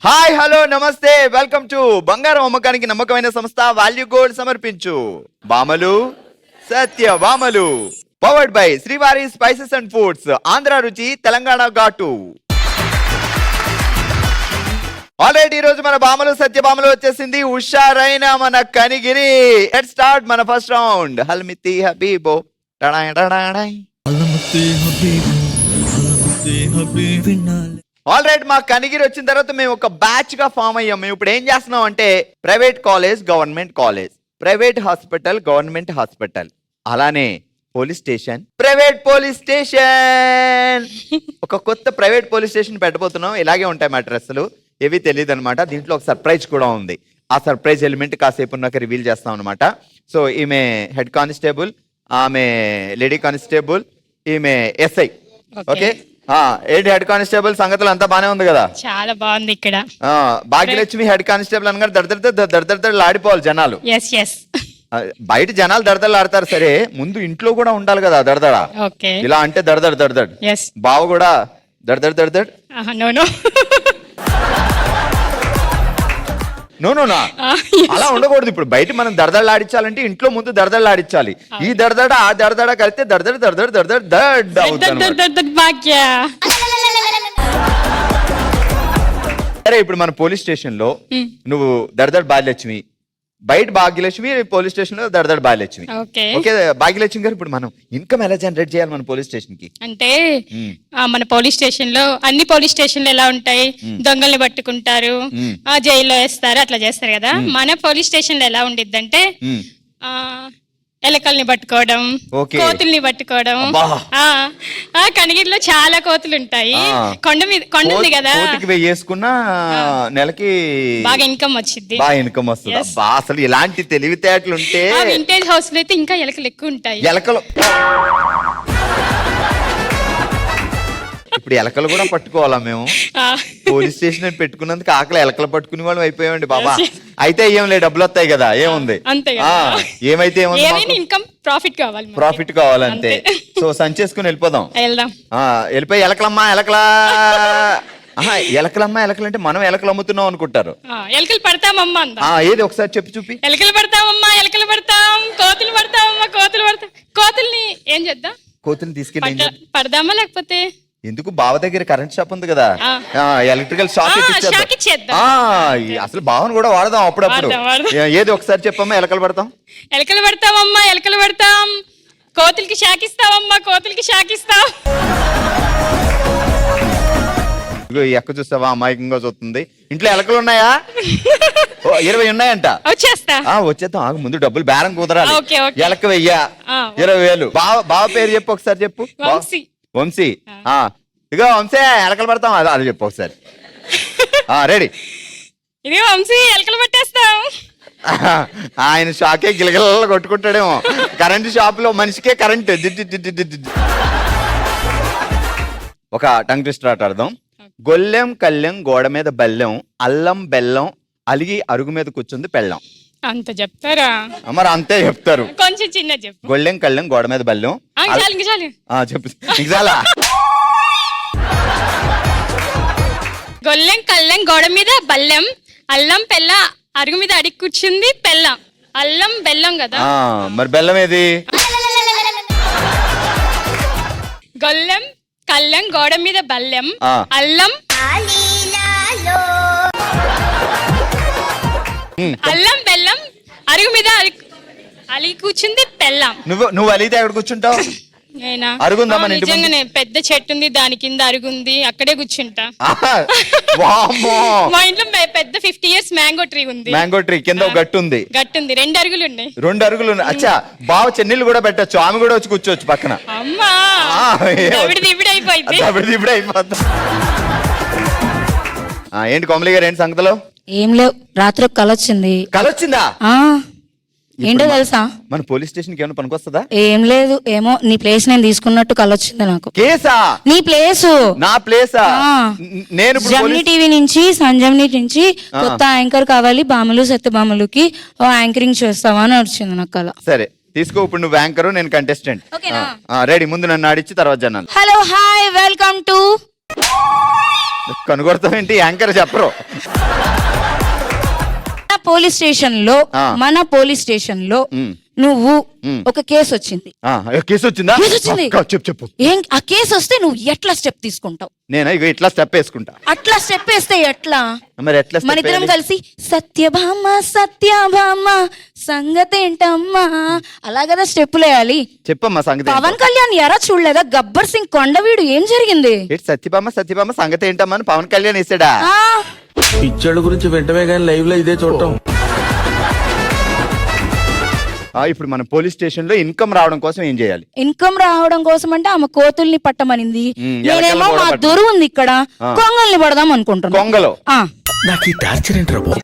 Hi hello నమస్తే welcome to బంగారం అమ్మకానికి నమ్మకమైన సంస్థ వాల్యూ గోల్డ్ సమర్పించు బామలు సత్య బామలు పవర్డ్ బై శ్రీవారి స్పైసెస్ అండ్ ఫుడ్స్ ఆంధ్ర రుచి తెలంగాణ ఘాటు. ఆల్రెడీ ఈ రోజు మన బామలు సత్య బామలు వచ్చేసింది. హుషారైన మన కనిగిరి. లెట్స్ స్టార్ట్ మన ఫస్ట్ రౌండ్. హల్మితి హబీబో టడాయ్ టడాయ్. ఆల్ రైట్, మా కనిగిరి వచ్చిన తర్వాత మేము ఒక బ్యాచ్ గా ఫామ్ అయ్యాం. మేము ఇప్పుడు ఏం చేస్తున్నాం అంటే private college government college, private hospital government hospital, అలానే police station private police station, ఒక కొత్త ప్రైవేట్ పోలీస్ స్టేషన్ పెట్టబోతున్నాం. ఇలాగే ఉంటాయి మా డ్రెస్సులు, ఏవి తెలియదు అనమాట. దీంట్లో ఒక సర్ప్రైజ్ కూడా ఉంది. ఆ సర్ప్రైజ్ ఎలిమెంట్ కాసేపు ఉన్నాక రివీల్ చేస్తాం అనమాట. సో ఈమె హెడ్ కానిస్టేబుల్, ఆమె లేడీ కానిస్టేబుల్, ఈమె ఎస్ఐ. ఓకే, ఏంటి హెడ్ కానిస్టేబుల్ సంగతులు అంతా బానే ఉంది కదా? చాలా బాగుంది ఇక్కడ. భాగ్యలక్ష్మి హెడ్ కానిస్టేబుల్ అనగా దడదడ ఆడిపోవాలి జనాలు. బయట జనాలు దడదలు సరే, ముందు ఇంట్లో కూడా ఉండాలి కదా దడదడ. ఇలా అంటే దడదడ బావ కూడా దడదడ నో అలా ఉండకూడదు. ఇప్పుడు బయట మనం దడదళ్ళు ఆడించాలంటే ఇంట్లో ముందు దడదళ్ళు ఆడించాలి. ఈ దడదడ ఆ దడదడ కలిస్తే దడదడ దడదడ దడదడ దడ్ అవుతుంది. సరే, ఇప్పుడు మన పోలీస్ స్టేషన్ లో నువ్వు దడదడ భాగ్యలక్ష్మి, బయట భాగ్యలక్ష్మి, పోలీస్ స్టేషన్ లో దడదడ భాగ్యలక్ష్మి. ఓకే భాగ్యలక్ష్మి గారు, ఇప్పుడు మనం ఇన్కమ్ ఎలా జనరేట్ చేయాలి మన పోలీస్ స్టేషన్ కి? అంటే మన పోలీస్ స్టేషన్ లో అన్ని పోలీస్ స్టేషన్లు ఎలా ఉంటాయి, దొంగల్ని పట్టుకుంటారు, జైల్లో వేస్తారు, అట్లా చేస్తారు కదా. మన పోలీస్ స్టేషన్ లో ఎలా ఉండిద్దంటే ఎలకల్ని పట్టుకోవడం, కోతుల్ని పట్టుకోవడం. కనిగిరిలో చాలా కోతులు ఉంటాయి. కొండ ఉంది కదా, వేసుకున్నా నెలకి బాగా ఇన్కమ్ వచ్చింది. బాగా ఇన్కమ్ వస్తుంది. అసలు ఇలాంటి తెలివితేటలు ఉంటే వింటేజ్ హౌస్ లో అయితే ఇంకా ఎలకలు ఎక్కువ ఉంటాయి. ఎలకలు ఇప్పుడు ఎలకలు కూడా పట్టుకోవాలా మేము? పోలీస్ స్టేషన్ పెట్టుకున్నందుకు ఆకలి ఎలకలు పట్టుకునే వాళ్ళం అయిపోయామండి బాబా. అయితే ఏం లేదు, డబ్బులు వస్తాయి కదా, ఏముంది, ఏమైతే ఇన్కమ్ ప్రాఫిట్ కావాలి, ప్రాఫిట్ కావాలంతే. సో సంచేసుకుని వెళ్ళిపోదాం. వెళ్ళిపోయి ఎలకలమ్మా ఎలకలా ఎలకలమ్మా ఎలకలు అంటే మనం ఎలకలు అమ్ముతున్నాం అనుకుంటారు. ఎలకలు పడతామమ్మా. ఏది ఒకసారి చెప్పి చూపి. ఎలకలు పడతామమ్మా, ఎలకలు పడతాం, కోతులు పడతామమ్మా, కోతులు పడతాం. కోతుల్ని ఏం చేద్దాం? కోతుల్ని తీసుకెళ్ళి పడదామా లేకపోతే ఎందుకు? బావ దగ్గర కరెంట్ షాప్ ఉంది కదా, ఎలక్ట్రికల్ షాక్ అసలు బావను కూడా వాడదాం అప్పుడప్పుడు. ఏది ఒకసారి చెప్పమ్మా. ఎలకలు పడతాం, ఎలకలు పడతామమ్మా, ఎలకలు పడతాం, కోతులకి షాక్ ఇస్తావమ్మా, కోతులకి షాక్ ఇస్తాం. ఈ ఎక్క చూస్తావా, అమాయకంగా చూస్తుంది. ఇంట్లో ఎలకలు ఉన్నాయా? 20 ఉన్నాయంట. వచ్చేద్దాం, ఆగు, ముందు డబ్బులు బేరం కుదరాలి. ఎలక 1000, 20,000. బావ పేరు చెప్పు ఒకసారి చెప్పు. వంశీ. ఇగో వంశీ, ఎలకలు పడతాం, అది చెప్పు ఒకసారి. రెడీ. ఇదిగో వంశీ, ఎలకలు పట్టేస్తాం. ఆయన షాకే గిలగిల కొట్టుకుంటాడేమో. కరెంట్ షాప్ లో మనిషికే కరెంట్. ఒక టంగ్ ట్విస్టర్ ఆట ఆడదాం. గొల్లెం కళ్ళెం గోడ మీద బెల్లం, అల్లం బెల్లం అలిగి అరుగు మీద కూర్చుంది పెళ్ళం. అంత చెప్తారా? మరి అంతే చెప్తారు. కొంచెం చిన్న చెప్పు. గొల్లెం కళ్ళెం గోడ మీద బెల్లం. చెప్పు. గొల్లెం కళ్ళెం గోడ మీద బెల్లం, అల్లం పెళ్ళ అరుగు మీద అడిగి కూర్చుంది పెళ్ళం. అల్లం బెల్లం కదా, మరి బెల్లం ఏది? గొల్లెం కళ్ళెం గోడ మీద బెల్లం, అల్లం అల్లం బెల్లం అరుగు మీద అలిగి కూర్చుంది పెళ్ళాం. నువ్వు అలిగితే ఎక్కడ కూర్చుంటావు? నిజంగానే పెద్ద చెట్టు ఉంది, దాని కింద అరుగుంది, అక్కడే కూర్చుంటా. మా ఇంట్లో పెద్ద 50 years మ్యాంగో ట్రీ ఉంది. మ్యాంగో ట్రీ కింద గట్టు ఉంది. 2 అరుగులు ఉన్నాయి. 2 అరుగులు ఉన్నాయి. అచ్చా, బావ చెన్నీళ్ళు కూడా పెట్టచ్చు, ఆమె కూడా వచ్చి కూర్చోవచ్చు పక్కన. అమ్మా ఇవిడ అయిపోయింది. ఏంటి కోమలి గారు, ఏంటి సంగతిలో? ఏం లేవు, రాత్రి కలొచ్చింది. కలొచ్చిందా? ఏంటో తెలుసా? మన పోలీస్ స్టేషన్ కి ఏమైనా పనికొస్తుందా? ఏం లేదు, ఏమో నీ ప్లేస్ నేను తీసుకున్నట్టు కలొచ్చింది నాకు. కేసా? నీ ప్లేస్. నా ప్లేసా? నేను జమ్ని టీవీ నుంచి, సంజమ్ని నుంచి కొత్త యాంకర్ కావాలి, బామలు సత్య బామలుకి యాంకరింగ్ చేస్తావా అని వచ్చింది నాకు కల. సరే తీసుకో, ఇప్పుడు నువ్వు యాంకర్, నేను కంటెస్టెంట్. రెడీ? ముందు నన్ను ఆడిచ్చి తర్వాత జనాలు. హలో హాయ్ వెల్కమ్ టు కనుగొడతాం ఏంటి, యాంకర్ చెప్పరు. మన పోలీస్ స్టేషన్ లో నువ్వు ఒక కేసు వచ్చింది. కేసు వచ్చిందా? కేసు వచ్చింది. చెప్పు. ఆ కేసు వస్తే నువ్వు ఎట్లా స్టెప్ తీసుకుంటావు? నేను ఇక ఇట్లా స్టెప్ వేసుకుంటా. అట్లా స్టెప్ వేస్తే ఎట్లా? మరి ఎట్లా? మన ఇద్దరం కలిసి సత్యభామ సత్యభామ సంగతేంటమ్మా అలా కదా స్టెప్పులు వేయాలి. చెప్పమ్మా సంగతి. పవన్ కళ్యాణ్ ఎరా చూడలేదా? గబ్బర్ సింగ్ కొండవీడు ఏం జరిగింది? సత్యభామ సంగతి ఏంటమ్మా అని పవన్ కళ్యాణ్ వేసాడా? పిచ్చోళ్ళ గురించి వెంటనే కానీ లైవ్ లో ఇదే చూడటం. ఇప్పుడు మన పోలీస్ స్టేషన్ లో ఇన్కమ్ రావడం కోసం ఏం చేయాలి? ఇన్కమ్ రావడం కోసం అంటే ఆమె కోతుల్ని పట్టమనింది. నేనేమో మా ఎలకల్ని దొరువు ఉంది ఇక్కడ, కొంగల్ని పడదాం అనుకుంటున్నా. కొంగలో నాకు ఈ టార్చర్ ఏంట్రా బాబు?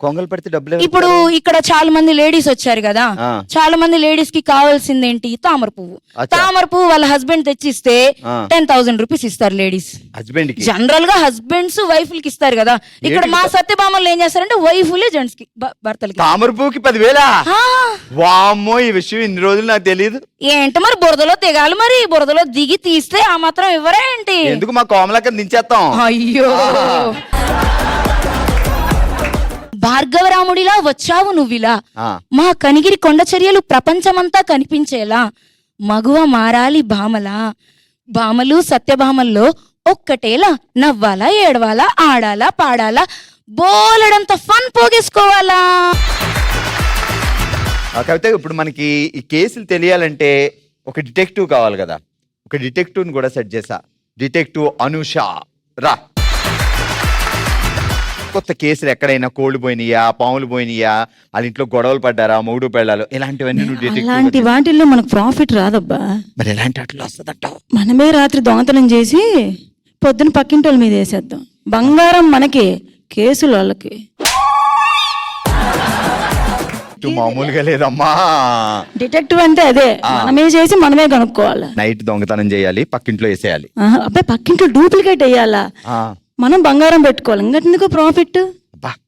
కొంగలు పడితే డబ్బులు ఇప్పుడు ఇక్కడ చాలా మంది లేడీస్ వచ్చారు కదా, చాలా మంది లేడీస్ కి కావాల్సింది ఏంటి? తామర పువ్వు. తామర పువ్వు వాళ్ళ హస్బెండ్ తెచ్చిస్తే 10,000 రూపీస్ ఇస్తారు లేడీస్. హస్బెండ్ కి జనరల్ గా హస్బెండ్స్ వైఫ్ కి ఇస్తారు కదా. ఇక్కడ మా సత్యభామలు ఏం చేస్తారంటే వైఫ్లే జెంట్స్ కి భర్తలకి. తామర పువ్వుకి 10,000? వామ్మో, ఈ విషయం ఇన్ని రోజులు నాకు తెలియదు. ఏంటి మరి బురదలో దిగాలి, మరి బురదలో దిగి తీస్తే ఆ మాత్రం ఇవ్వరా ఏంటి? ఎందుకు మా కోమలకి దించేస్తాం. అయ్యో భార్గవరాముడిలా వచ్చావు నువ్విలా, మా కనిగిరి కొండ చర్యలు ప్రపంచమంతా కనిపించేలా, మగువ మారాలి భామలా, భామలు సత్యభామల్లో ఒక్కటేలా, నవ్వాలా ఏడవాలా ఆడాలా పాడాలా, బోలెడంత ఫన్ పోగేసుకోవాలా. కాకపోతే ఇప్పుడు మనకి ఈ కేసులు తెలియాలంటే ఒక డిటెక్టివ్ కావాలి కదా. ఒక డిటెక్టివ్ ని కూడా సెట్ చేసా. డిటెక్టివ్ అనుష రా. కొత్త కేసులు ఎక్కడైనా కోళ్ళు పోయినాయా, పాములు పోయినాయా, వాళ్ళ ఇంట్లో గొడవలు పడ్డారా, మొగుడు పెళ్ళాలు, ఇలాంటివన్నీ నువ్వు అలాంటి వాటిల్లో మనకు ప్రాఫిట్ రాదబ్బా. మరి ఎలాంటి అట్లా వస్తుందట? మనమే రాత్రి దొంగతనం చేసి పొద్దున పక్కింటి వాళ్ళ మీద వేసేద్దాం. బంగారం మనకి, కేసులు వాళ్ళకి. మామూలుగా లేదమ్మా. డిటెక్టివ్ అంటే అదే, మనమే చేసి మనమే కనుక్కోవాలి. నైట్ దొంగతనం చేయాలి, పక్కింట్లో వేసేయాలి. అబ్బాయి పక్కింట్లో డూప్లికేట్ వేయాలా, మనం బంగారం పెట్టుకోవాలి. ఇంకెందుకు ప్రాఫిట్?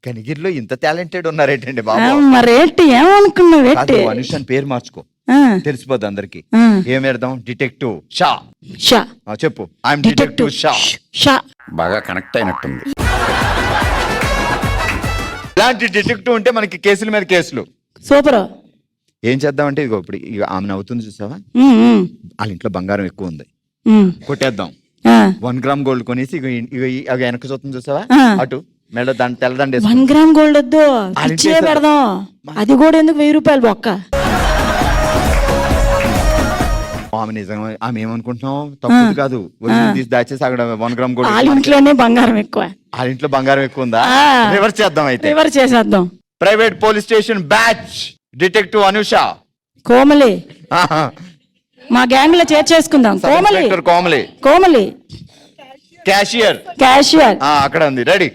కనిగిరిలో ఇంత టాలెంటెడ్ ఉన్నారేంటండి బాబు. మరేంటి ఏమనుకున్నావు? అనుష అని పేరు మార్చుకో, తెలిసిపోద్ది అందరికి. ఏం పెడదాం? డిటెక్టివ్ షా. షా చెప్పు. I'm detective Shah. షా బాగా కనెక్ట్ అయినట్టుంది. ఇలాంటి డిటెక్టివ్ ఉంటే మనకి కేసుల మీద కేసులు. సూపర్. ఏం చేద్దామంటే ఇగో ఇప్పుడు ఆమె నవ్వుతుంది చూసావా, వాళ్ళ ఇంట్లో బంగారం ఎక్కువ ఉంది, కొట్టేద్దాం. 1 గ్రామ్ గోల్డ్ కొనేసి వెనక చూస్తుంది చూసావా, అటు మెడ తెల్లదండ 1 గ్రామ్ గోల్డ్ వద్దు, ఇచ్చే పెడదాం. అది కూడా ఎందుకు 1000 రూపాయలు బొక్క. ఆమె నిజంగా ఆమె ఏమనుకుంటున్నాం, తప్పుది కాదు. తీసి దాచేసి అక్కడ 1 గ్రామ్ గోల్డ్. వాళ్ళ ఇంట్లోనే బంగారం ఎక్కువ. వాళ్ళ ఇంట్లో బంగారం ఎక్కువ ఉందా? రివర్స్ చేద్దాం అయితే. రివర్స్ చేసేద్దాం. Private police station batch detective Anusha Komali మా గ్యాంగ్ లో చేర్చేసుకుందాం. కోమలి కోమలి కోమలి క్యాషియర్ క్యాషియర్ అక్కడ ఉంది, రెడీ.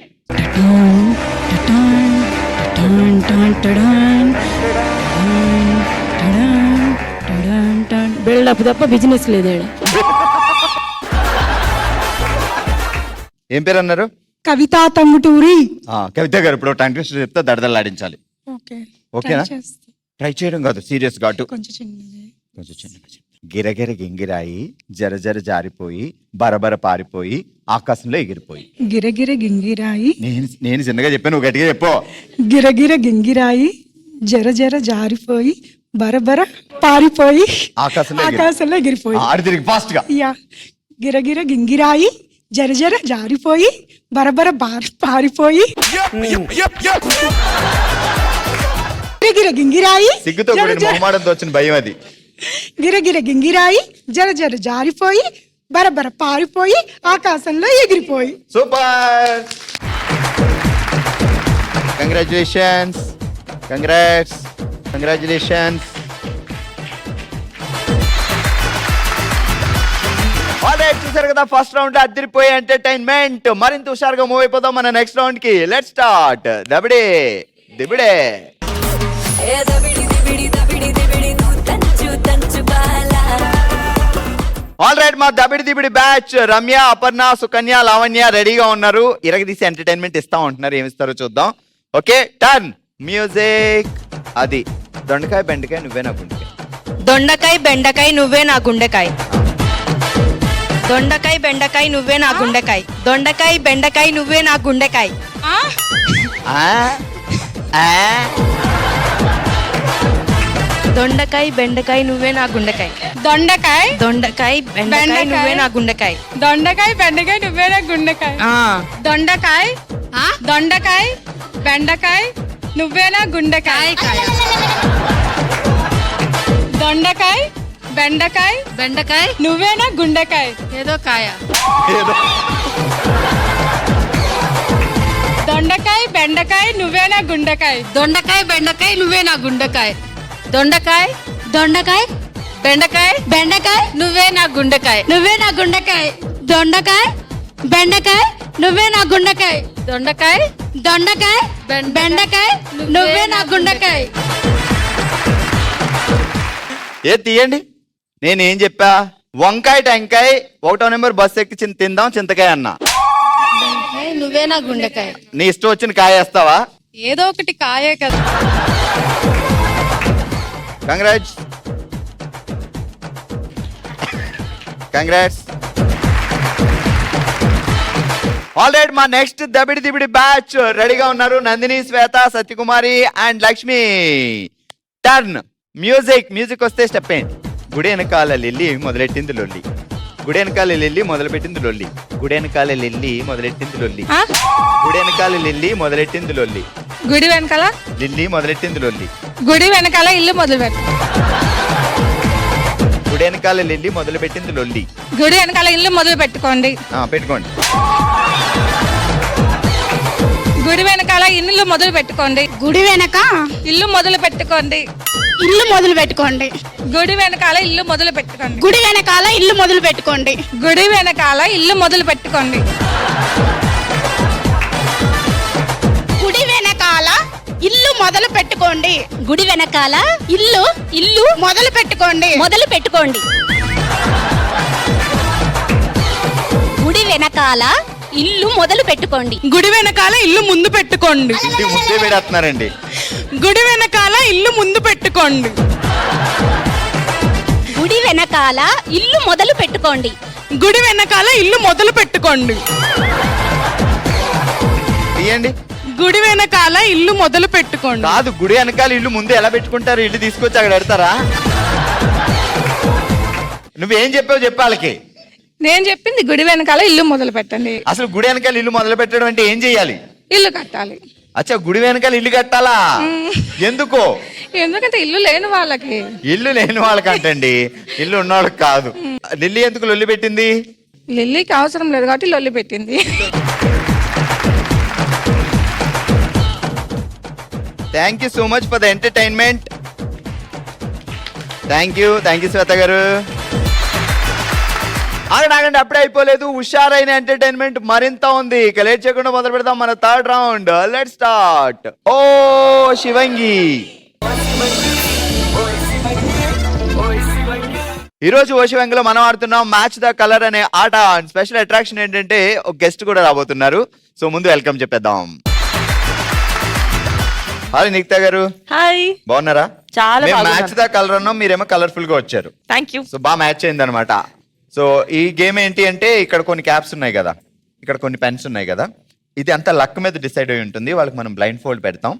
బిల్డప్ తప్ప బిజినెస్ లేదు. ఏం పేరు అన్నారు? కవితా తంగుటూరి. కవిత గారు ఇప్పుడు టంగ్ ట్విస్టర్ చెప్తే దడదలాడించాలి. ఓకేనా? ట్రై చేయడం కాదు, సీరియస్ గా. కొంచెం చిన్నగా. గిరగిర గింగిరాయి జర జర జారిపోయి బరబర పారిపోయి ఆకాశంలో ఎగిరిపోయి. గిరగిర గింగిరాయి. నేను చిన్నగా చెప్పాను, నువ్వు గట్టిగా చెప్పు. గిరగిర గింగిరాయి జర జర జారిపోయి బరబర పారిపోయి ఆకాశంలో ఎగిరిపోయి. ఆడి తిరిగి ఫాస్ట్ గా. గిరగిర గింగిరాయి జర జర జారిపోయి బరబర పారిపోయి. గిరగిర గింగిరాయి సిగ్గుతో మొహమాడంతో వచ్చిన భయం అది. గిరగిర గింగిరాయి జర జర జారిపోయి బరబర పారిపోయి ఆకాశంలో ఎగిరిపోయి. Super, congratulations, congratulations. చూసారు కదా, ఫస్ట్ రౌండ్ అదిరిపోయే ఎంటర్టైన్మెంట్. మరింత హుషారుగా మూవ్ అయిపోదాం మన నెక్స్ట్ రౌండ్ కి. Let's start. దబిడే దిబిడే. ఆల్ రైట్, మా దబిడి దిబిడి బ్యాచ్ రమ్య, అపర్ణ, సుకన్య, లావణ్య రెడీగా ఉన్నారు. ఇరగదీసి ఎంటర్టైన్మెంట్ ఇస్తా ఉంటున్నారు. ఏమిస్తారో చూద్దాం. Okay, turn music. అది దొండకాయ బెండకాయ నువ్వే నా గుండెకాయ. దొండకాయ బెండకాయ నువ్వే నా గుండెకాయ. దొండకాయ బెండకాయ నువ్వే నా గుండెకాయ దొండకాయ బెండకాయ నువ్వే నా గుండెకాయ ఆ? ఆ? ఆ? దొండకాయ బెండకాయ నువ్వే నా గుండెకాయ దొండకాయ దొండకాయ బెండకాయ బెండకాయ. నువ్వే నా గుండెకాయ దొండకాయ బెండకాయ నువ్వే నా గుండెకాయ దొండకాయ దొండకాయ బెండకాయ నువ్వే నా గుండెకాయ దొండకాయ బెండకాయ బెండకాయ నువ్వే నా గుండెకాయ ఏదో కాయ ఏదో దొండకాయ బెండకాయ నువ్వే నా గుండెకాయ దొండకాయ బెండకాయ నువ్వే నా గుండెకాయ దొండకాయ దొండకాయ బెండకాయ బెండకాయ నువ్వే నా గుండెకాయ నువ్వే నా గుండెకాయ దొండకాయ బెండకాయ నువ్వే నా గుండెకాయ దొండకాయ దొండకాయ బెండకాయ నువ్వే నా గుండెకాయ ఏ తీయండి నేనేం చెప్పా వంకాయ టెంకాయ 1వ నెంబర్ బస్ ఎక్కి తిందాం చింతకాయ అన్నా నువ్వే నా గుండెకాయ నీ ఇష్టం వచ్చిన కాయ వేస్తావా ఏదో ఒకటి కాయే కదా కంగ్రాట్స్ కంగ్రాట్స్ ఆల్ రైట్ మా నెక్స్ట్ దబిడి దిబిడి బ్యాచ్ రెడీగా ఉన్నారు Nandini Shweta Satyakumari and Lakshmi turn music వస్తే స్టెప్ ఏంటి గుడి వెనకాల లిల్లి మొదలెట్టింది లొల్లి గుడి వెనకాల లిల్లి మొదలుపెట్టింది లొల్లి గుడి వెనకాల లిల్లి మొదలెట్టింది లొల్లి గుడి వెనకాల లిల్లి మొదలెట్టింది లొల్లి గుడి వెనకాల లిల్లి మొదలెట్టింది లొల్లి గుడి వెనకాల ఇల్లు మొదలు పెట్టు గుడి వెనకాల లిల్లి మొదలుపెట్టింది లొల్లి గుడి వెనకాల ఇల్లు మొదలు పెట్టుకోండి పెట్టుకోండి గుడి వెనకాల ఇల్లు మొదలు పెట్టుకోండి గుడి వెనక ఇల్లు మొదలు పెట్టుకోండి ఇల్లు మొదలు పెట్టుకోండి గుడి వెనకాల ఇల్లు మొదలు పెట్టుకోండి గుడి వెనకాల ఇల్లు మొదలు పెట్టుకోండి గుడి వెనకాల ఇల్లు మొదలు పెట్టుకోండి గుడి వెనకాల ఇల్లు మొదలు పెట్టుకోండి గుడి వెనకాల ఇల్లు మొదలు పెట్టుకోండి గుడి వెనకాల ఇల్లు మొదలు పెట్టుకోండి గుడి వెనకాల ఇల్లు ముందు పెట్టుకోండి ఇంటి ముద్దే పెడేస్తున్నారండి గుడి వెనకాల ఇల్లు ముందు పెట్టుకోండి గుడి వెనకాల ఇల్లు మొదలు పెట్టుకోండి గుడి వెనకాల ఇల్లు మొదలు పెట్టుకోండి తీయండి గుడి వెనకాల ఇల్లు మొదలు పెట్టుకోండి కాదు గుడి వెనకాల ఇల్లు ముందు ఎలా పెట్టుకుంటారు ఇల్లు తీసుకొచ్చి అక్కడ పెడతారా నువ్వేం చెప్పావు చెప్పాలకి నేను చెప్పింది గుడి వెనకాల ఇల్లు మొదలు పెట్టండి అసలు గుడి వెనకాల ఇల్లు మొదలు పెట్టడం అంటే ఏం చెయ్యాలి ఇల్లు కట్టాలి అచ్చా గుడి వెనకాల ఇల్లు కట్టాలా ఎందుకో ఎందుకంటే ఇల్లు లేని వాళ్ళకి ఇల్లు లేని వాళ్ళకంటండి ఇల్లు ఉన్న వాళ్ళకి కాదు లిల్లీ ఎందుకు లొల్లి పెట్టింది లిల్లీకి అవసరం లేదు కాబట్టి లొల్లి పెట్టింది thank you so much for the entertainment thank you Shweta గారు ఆగండి అప్పుడే అయిపోలేదు హుషారైన ఎంటర్టైన్మెంట్ మరింత ఉంది ఇక లేట్ చేయకుండా మొదలు పెడదాం మన థర్డ్ రౌండ్ లెట్స్ స్టార్ట్ ఓ శివంగి ఈ రోజు ఓ శివంగిలో మనం ఆడుతున్నాం మ్యాచ్ ద కలర్ అనే ఆట స్పెషల్ అట్రాక్షన్ ఏంటంటే ఒక గెస్ట్ కూడా రాబోతున్నారు సో ముందు వెల్కమ్ చెప్పేద్దాం హాయ్ నిక్తా గారు హాయ్ బాగున్నారా చాలా మ్యాచ్ ద కలర్ అన్నాం మీరేమో కలర్ఫుల్ గా వచ్చారు థ్యాంక్ యూ సో బాగా మ్యాచ్ అయింది అనమాట సో ఈ గేమ్ ఏంటి అంటే ఇక్కడ కొన్ని క్యాప్స్ ఉన్నాయి కదా ఇక్కడ కొన్ని పెన్స్ ఉన్నాయి కదా ఇది అంతా లక్ మీద డిసైడ్ అయి ఉంటుంది వాళ్ళకి మనం బ్లైండ్ ఫోల్డ్ పెడతాం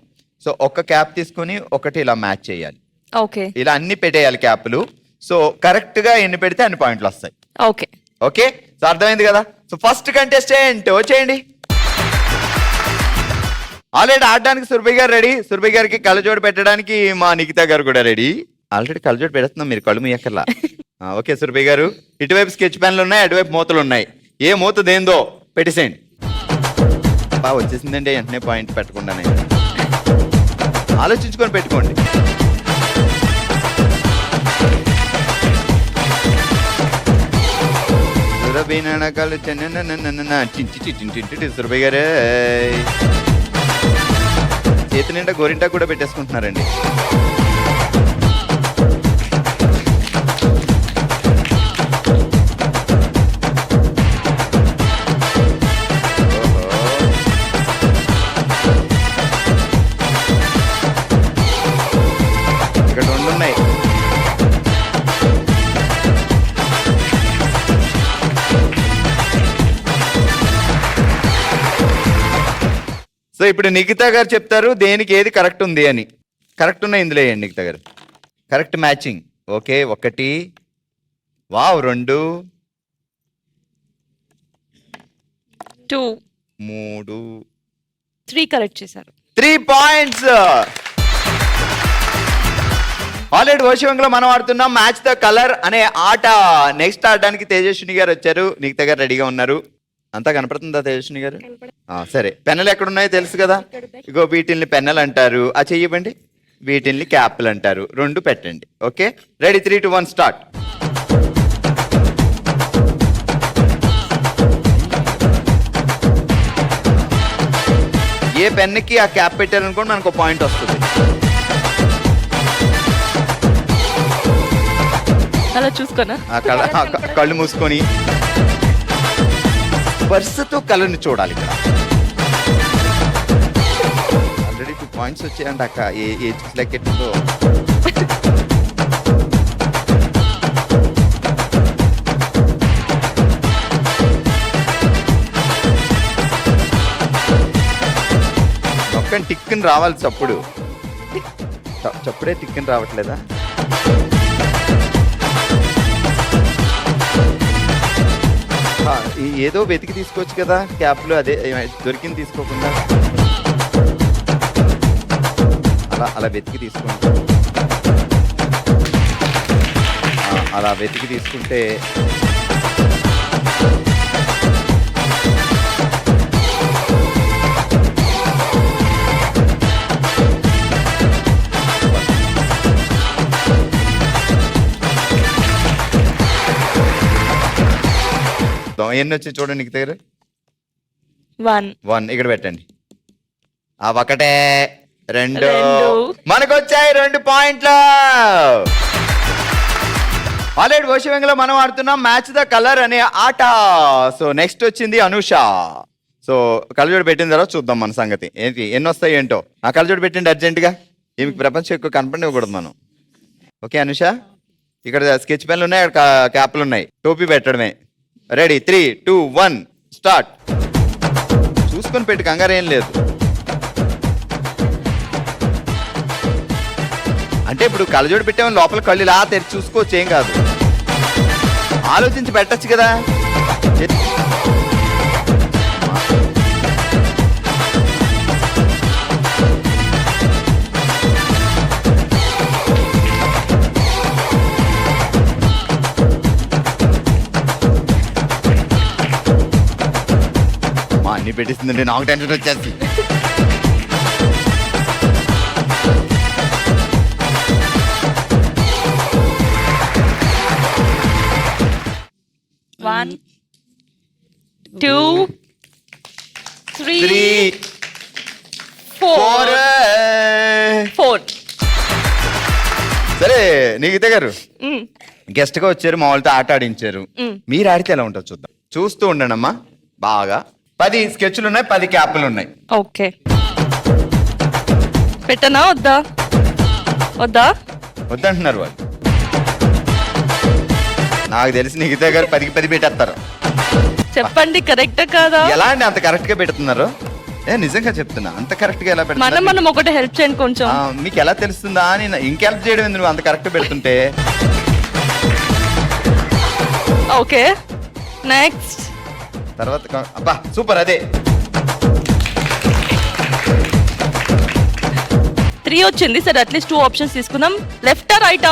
సో ఒక క్యాప్ తీసుకుని ఒకటి ఇలా మ్యాచ్ చేయాలి ఓకే ఇలా అన్ని పెట్టేయాలి క్యాప్లు సో కరెక్ట్ గా ఎన్ని పెడితే అన్ని పాయింట్లు వస్తాయి ఓకే ఓకే సో అర్థమైంది కదా సో ఫస్ట్ కంటెస్టెంట్ వచ్చేయండి ఆల్రెడీ ఆడడానికి సురభి గారు రెడీ సురభి గారికి కళ్ళజోడు పెట్టడానికి మా నిఖిత గారు కూడా రెడీ ఆల్రెడీ కళ్ళజోడు పెడుతున్నాం మీరు కళ్ళు మీయక్కర్లా ఓకే సురభి గారు ఇటువైపు స్కెచ్ పెన్లు ఉన్నాయి అటువైపు మూతలు ఉన్నాయి ఏ మూత దేందో పెట్టేసేయండి బాగా వచ్చేసిందండి వెంటనే పాయింట్ పెట్టకుండానే ఆలోచించుకొని పెట్టుకోండి సురభి నాణకాలు సురభి గారే చేతి నిండా గోరింటా కూడా పెట్టేసుకుంటున్నారండి ఇక్కడ రెండు ఉన్నాయి సో ఇప్పుడు నిఖిత గారు చెప్తారు దేనికి ఏది కరెక్ట్ ఉంది అని. కరెక్ట్ ఉన్న ఇందులో వేయండి నిఖిత గారు. Correct matching. Okay, 1, wow, 2, 2, 3, 3 correct చేశారు. 3 పాయింట్స్. ఆల్రెడీ ఓషివంలో మనం ఆడుతున్నాం మ్యాచ్ ద కలర్ అనే ఆట. నెక్స్ట్ ఆడడానికి తేజస్విని గారు వచ్చారు. నిఖిత గారు రెడీగా ఉన్నారు. అంతా కనపడుతుందా తేజస్విని గారు? సరే, పెన్నులు ఎక్కడ ఉన్నాయో తెలుసు కదా. ఇగో వీటిల్ని పెన్నులు అంటారు. ఆ చెయ్యబండి. వీటిల్ని క్యాప్లు అంటారు. 2 పెట్టండి. Okay, ready, 3, 2, 1 start. ఏ పెన్నుకి ఆ క్యాప్ పెట్టారనుకోండి మనకు పాయింట్ వస్తుంది. అలా చూసుకోనా? కళ్ళు మూసుకొని వరుసతో కళ్ళని చూడాలి. ఇక్కడ ఆల్రెడీ 2 పాయింట్స్ వచ్చాయంట అక్క. ఏ లెక్కెట్టిందో. ఒక్క టిక్కుని రావాలి చప్పుడు. చప్పుడే టిక్కుని రావట్లేదా? ఏదో వెతికి తీసుకోవచ్చు కదా క్యాప్లు. అదే దొరికింది తీసుకోకుండా అలా వెతికి తీసుకోండి. అలా వెతికి తీసుకుంటే ఎన్ని వచ్చి చూడండి నీకు దగ్గర. 1 ఇక్కడ పెట్టండి. 1, 2 మనకు వచ్చాయి 2 పాయింట్లు. ఆల్రెడీ ఓషివంలో మనం ఆడుతున్నాం మ్యాచ్ ద కలర్ అనే ఆట. సో నెక్స్ట్ వచ్చింది అనుష. సో కళ్ళజోడు పెట్టిన తర్వాత చూద్దాం మన సంగతి ఏంటి, ఎన్ని వస్తాయి ఏంటో. ఆ కళ్ళజోడు పెట్టండి అర్జెంటుగా. ఈమెకి ప్రపంచం ఎక్కువ కనపడివ్వకూడదు మనం. ఓకే అనుష, ఇక్కడ స్కెచ్ పెన్లు ఉన్నాయి, అక్కడ క్యాప్లు ఉన్నాయి. టోపీ పెట్టడమే. Ready, 3, 2, 1 start. చూసుకొని పెట్టి, కంగారు ఏం లేదు. అంటే ఇప్పుడు కళ్ళజోడు పెట్టామని లోపల కళ్ళు ఇలా తెరిచి చూసుకోవచ్చు, ఏం కాదు. ఆలోచించి పెట్టచ్చు కదా. అన్ని పెట్టిస్తుందంటే నాకు టెన్షన్ వచ్చేసి. One, 2, 3, 4. సరే నిఖిత గారు గెస్ట్ గా వచ్చారు, మా వాళ్ళతో ఆట ఆడించారు. మీరు ఆడితే ఎలా ఉంటుంది చూద్దాం. చూస్తూ ఉండండి అమ్మా బాగా. 10 స్కెచ్లు ఉన్నాయి, 10 క్యాప్లు ఉన్నాయి. ఓకే, పెట్టనా వద్దా? వద్దంటున్నారు వాళ్ళు. నాకు తెలిసి నిఖిత గారు 10కి 10 పెట్టేస్తారు. చెప్పండి, కరెక్టా కాదా? ఎలా అండి అంత కరెక్ట్ గా పెడుతున్నారు? నిజంగా చెప్తున్నా, అంత కరెక్ట్ గా ఎలా పెడుతున్నారు? మనం ఒకటి హెల్ప్ చేయండి కొంచెం. మీకు ఎలా తెలుస్తుందా అని ఇంక హెల్ప్ చేయడం ఎందుకు, నువ్వు అంత కరెక్ట్ పెడుతుంటే. Okay, next. తర్వాత అబ్బా సూపర్. అదే 3 వచ్చింది. సరే అట్లీస్ట్ 2 ఆప్షన్స్ తీసుకుందాం. లెఫ్టా రైటా?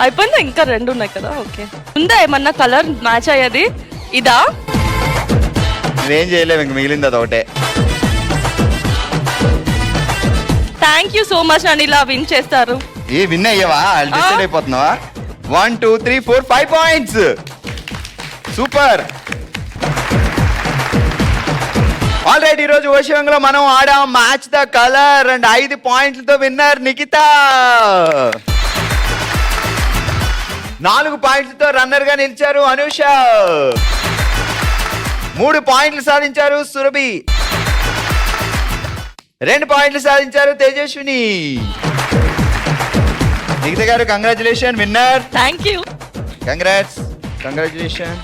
అయిపోయిందా? ఇంకా 2 ఉన్నాయి కదా. ఓకే, ఉందా ఏమన్నా కలర్ మ్యాచ్ అయ్యేది? ఇదా? నువ్వేం చేయలేవు, ఇంక మిగిలింది అది ఒకటే. థ్యాంక్ యూ సో మచ్ అండి, ఇలా విన్ చేస్తారు. విన్ అయ్యావా? డిసైడ్ అయిపోతున్నావా? 1, 2, 3, 4, 5 పాయింట్స్. సూపర్. ఆల్రెడీ ఈరోజు ఓషివంలో మనం ఆడాం మ్యాచ్ ద కలర్ అండ్ 5 పాయింట్లతో విన్నర్ నిఖిత. 4 పాయింట్లతో రన్నర్ గా నిలిచారు అనుష. 3 పాయింట్లు సాధించారు సురభి. 2 పాయింట్లు సాధించారు తేజస్విని. నిఖిత గారు congratulation, winner. Thank you. Congratulation.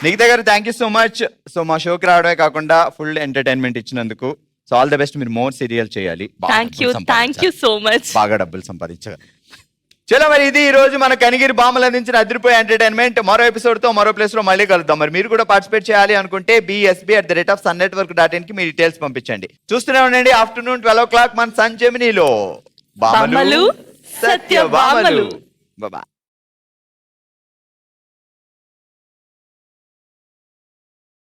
Nikhita గారు thank you so much. So మా షోకి రావడమే కాకుండా ఫుల్ ఎంటర్టైన్మెంట్ ఇచ్చినందుకు. So all the best. మీరు మోర్ సీరియల్ చేయాలి. బాగా థ్యాంక్ యూ డబ్బులు థ్యాంక్ యూ సంపాదించాలి. So much. బాగా డబ్బులు సంపాదించగా. చలో మరి ఇది ఈ రోజు మన కనిగిరి బామలు అందించిన అదిరిపోయే ఎంటర్టైన్మెంట్. మరో ఎపిసోడ్ తో మరో ప్లేస్ లో మళ్ళీ కలుద్దాం. మరి మీరు కూడా పార్టిసిపేట్ చేయాలి అనుకుంటే bsb@sunnetwork.in కి మీ డీటెయిల్స్ పంపించండి. చూస్తూనే ఉండండి ఆఫ్టర్నూన్ 12 o'clock మన సన్ జెమినీలో బామలు, సత్య బామలు. బాబా.